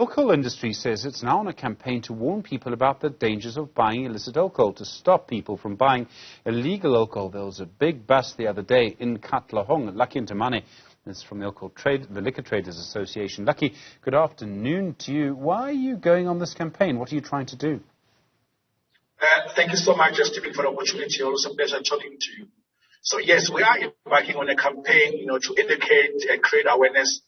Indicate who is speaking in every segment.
Speaker 1: Local industry says it's now on a campaign to warn people about the dangers of buying illicit alcohol, to stop people from buying illegal alcohol. There was a big bust the other day in Katlehong. Lucky Ntimane is from the Liquor Traders Association. Lucky, good afternoon to you. Why are you going on this campaign? What are you trying to do?
Speaker 2: Thank you so much, Stephen, for the opportunity. Also a pleasure talking to you. So yes, we are embarking on a campaign, to educate and create awareness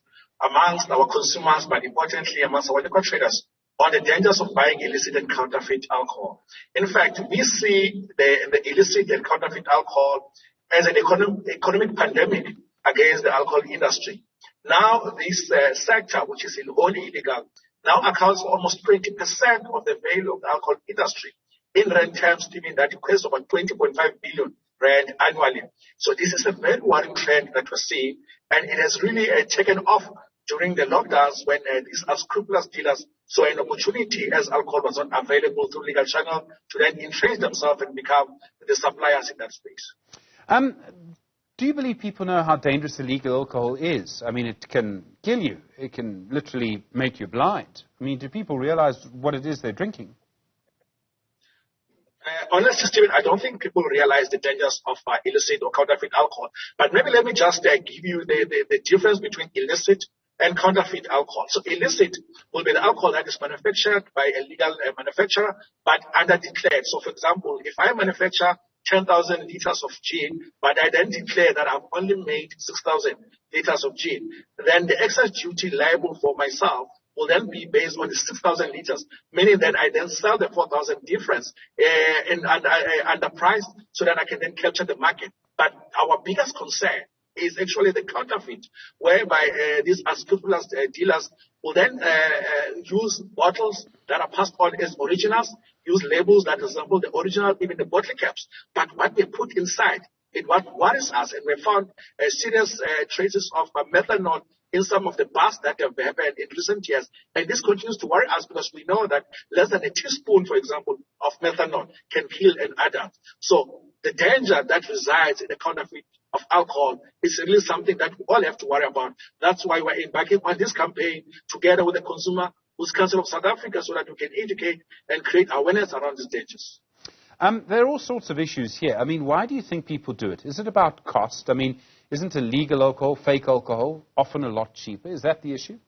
Speaker 2: amongst our consumers, but importantly amongst our liquor traders on the dangers of buying illicit and counterfeit alcohol. In fact, we see the illicit and counterfeit alcohol as an economic pandemic against the alcohol industry. Now, this sector, which is wholly illegal, now accounts for almost 20% of the value of the alcohol industry. In rand terms, Stephen, that equates to about 20.5 billion rand annually. So this is a very worrying trend that we're seeing, and it has really taken off during the lockdowns when these unscrupulous dealers saw an opportunity, as alcohol was not available through legal channel, to then entrench themselves and become the suppliers in that space.
Speaker 1: Do you believe people know how dangerous illegal alcohol is? I mean, it can kill you. It can literally make you blind. I mean, do people realize what it is they're drinking?
Speaker 2: Honestly, Stephen, I don't think people realize the dangers of illicit or counterfeit alcohol. But maybe let me just give you the difference between illicit and counterfeit alcohol. So illicit will be the alcohol that is manufactured by a legal manufacturer, but underdeclared. So, for example, if I manufacture 10,000 liters of gin, but I then declare that I've only made 6,000 liters of gin, then the excise duty liable for myself will then be based on the 6,000 liters, meaning that I then sell the 4,000 difference underpriced so that I can then capture the market. But our biggest concern is actually the counterfeit, whereby these unscrupulous dealers will then use bottles that are passed on as originals, use labels that resemble the original, even the bottle caps. But what they put inside, it what worries us, and we found serious traces of methanol in some of the busts that have happened in recent years. And this continues to worry us because we know that less than a teaspoon, for example, of methanol can kill an adult. So the danger that resides in the counterfeit of alcohol is really something that we all have to worry about. That's why we're embarking on this campaign together with the Consumer Council of South Africa so that we can educate and create awareness around these dangers.
Speaker 1: There are all sorts of issues here. I mean, why do you think people do it? Is it about cost? I mean, isn't illegal alcohol, fake alcohol, often a lot cheaper? Is that the issue?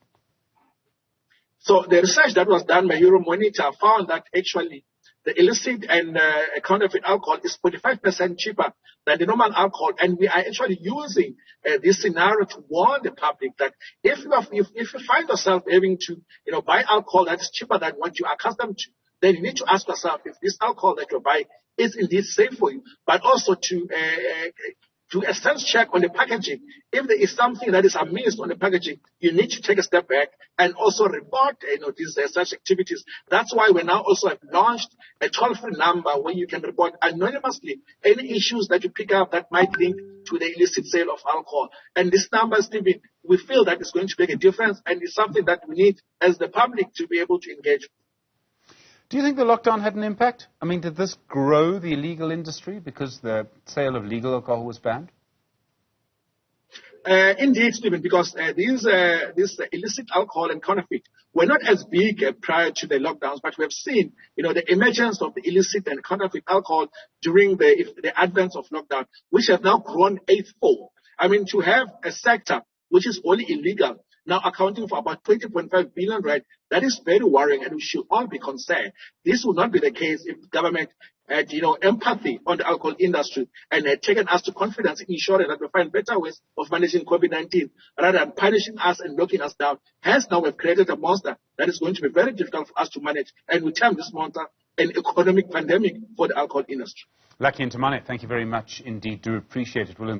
Speaker 2: So the research that was done by Euromonitor found that actually the illicit and counterfeit alcohol is 45% cheaper than the normal alcohol. And we are actually using this scenario to warn the public that if you find yourself having to buy alcohol that is cheaper than what you are accustomed to, then you need to ask yourself if this alcohol that you buy is indeed safe for you, but also to a sense check on the packaging. If there is something that is amiss on the packaging, you need to take a step back and also report these such activities. That's why we now also have launched a toll-free number where you can report anonymously any issues that you pick up that might link to the illicit sale of alcohol. And this number, Stephen, we feel that it's going to make a difference, and it's something that we need as the public to be able to engage.
Speaker 1: Do you think the lockdown had an impact? I mean, did this grow the illegal industry because the sale of legal alcohol was banned?
Speaker 2: Indeed, Stephen, because this illicit alcohol and counterfeit were not as big prior to the lockdowns, but we have seen, the emergence of the illicit and counterfeit alcohol during the advent of lockdown, which have now grown eightfold. I mean, to have a sector which is only illegal, now accounting for about 20.5 billion, right? That is very worrying, and we should all be concerned. This would not be the case if the government had, empathy on the alcohol industry and had taken us to confidence in ensuring that we find better ways of managing COVID-19 rather than punishing us and locking us down. Hence, now we've created a monster that is going to be very difficult for us to manage, and we term this monster an economic pandemic for the alcohol industry.
Speaker 1: Lucky Ntimane, thank you very much indeed. Do appreciate it.